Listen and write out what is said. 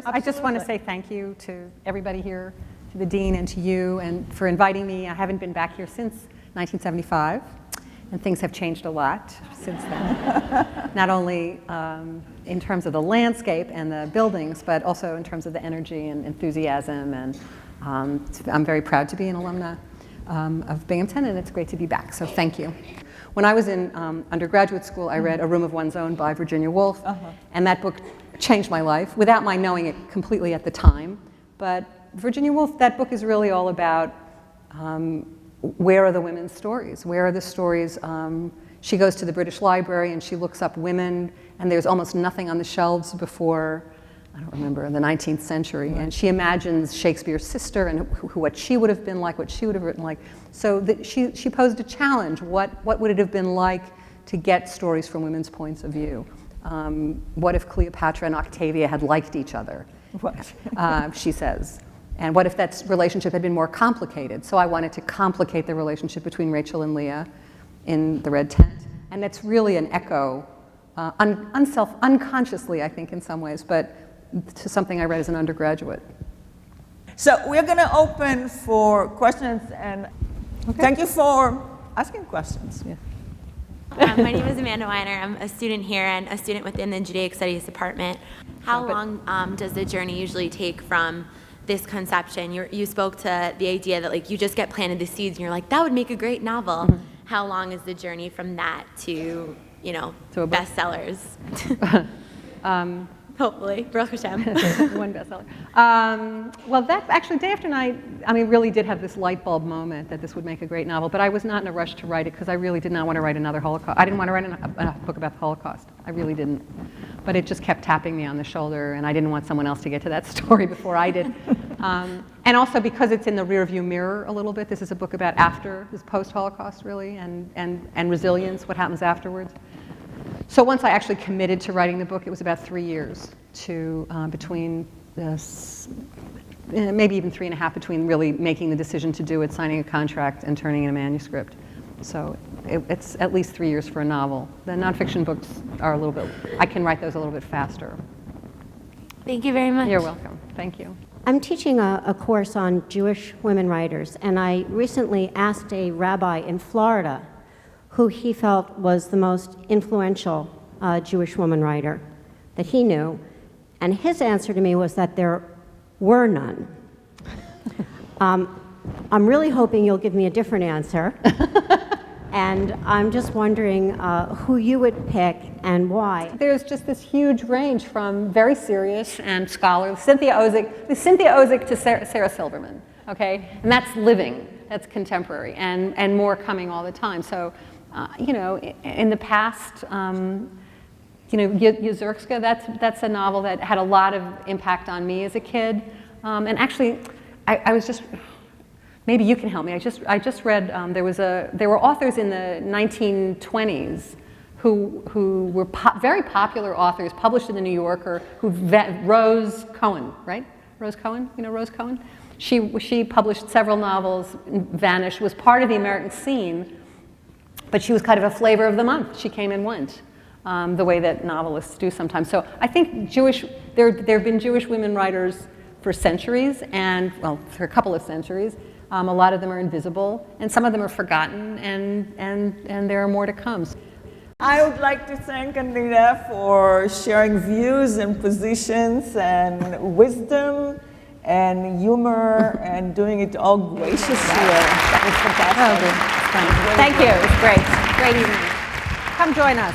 I just want to say thank you to everybody here, to the dean and to you, and for inviting me. I haven't been back here since 1975, and things have changed a lot since then. Not only in terms of the landscape and the buildings, but also in terms of the energy and enthusiasm. And I'm very proud to be an alumna of Binghamton, and it's great to be back. So thank you. When I was in undergraduate school, I read A Room of One's Own by Virginia Woolf, and that book changed my life without my knowing it completely at the time. But Virginia Woolf, that book is really all about where are the women's stories? Where are the stories? She goes to the British Library and she looks up women, and there's almost nothing on the shelves before, I don't remember, the 19th century. And she imagines Shakespeare's sister and what she would have been like, what she would have written like. So she posed a challenge. What would it have been like to get stories from women's points of view? What if Cleopatra and Octavia had liked each other, she says. And what if that relationship had been more complicated? So I wanted to complicate the relationship between Rachel and Leah in The Red Tent. And that's really an echo, unconsciously, I think, in some ways, but to something I read as an undergraduate. So we're going to open for questions, and thank you for asking questions. Yeah. My name is Amanda Weiner. I'm a student here and a student within the Judaic Studies Department. How long does the journey usually take from this conception? You spoke to the idea that like you just get planted the seeds and you're like, that would make a great novel. Mm-hmm. How long is the journey from that to, bestsellers? Hopefully, Baruch Hashem. One bestseller. Well, that actually, day after night, really did have this light bulb moment that this would make a great novel, but I was not in a rush to write it because I really did not want to write another Holocaust. I didn't want to write a book about the Holocaust. I really didn't. But it just kept tapping me on the shoulder, and I didn't want someone else to get to that story before I did. And also because it's in the rearview mirror a little bit. This is a book about after, this post-Holocaust really, and resilience, what happens afterwards. So once I actually committed to writing the book, it was about 3 years between this, maybe even 3.5 between really making the decision to do it, signing a contract, and turning in a manuscript. So it's at least 3 years for a novel. The nonfiction books are a little bit, I can write those a little bit faster. Thank you very much. You're welcome. Thank you. I'm teaching a course on Jewish women writers, and I recently asked a rabbi in Florida who he felt was the most influential Jewish woman writer that he knew, and his answer to me was that there were none. I'm really hoping you'll give me a different answer, and I'm just wondering who you would pick and why. There's just this huge range from very serious and scholarly, Cynthia Ozick to Sarah Silverman, okay? And that's living, that's contemporary, and more coming all the time. So, in the past, Yezierska, that's a novel that had a lot of impact on me as a kid. And actually, I was just, maybe you can help me. I just read, there were authors in the 1920s who were very popular authors, published in the New Yorker, Rose Cohen, right? Rose Cohen, Rose Cohen? She published several novels, vanished, was part of the American scene, but she was kind of a flavor of the month. She came and went, the way that novelists do sometimes. So I think there have been Jewish women writers for centuries, and well, for a couple of centuries. A lot of them are invisible, and some of them are forgotten, and there are more to come. I would like to thank Anita for sharing views and positions and wisdom and humor and doing it all graciously. It was fantastic. Thank you. It was great. Great evening. Come join us.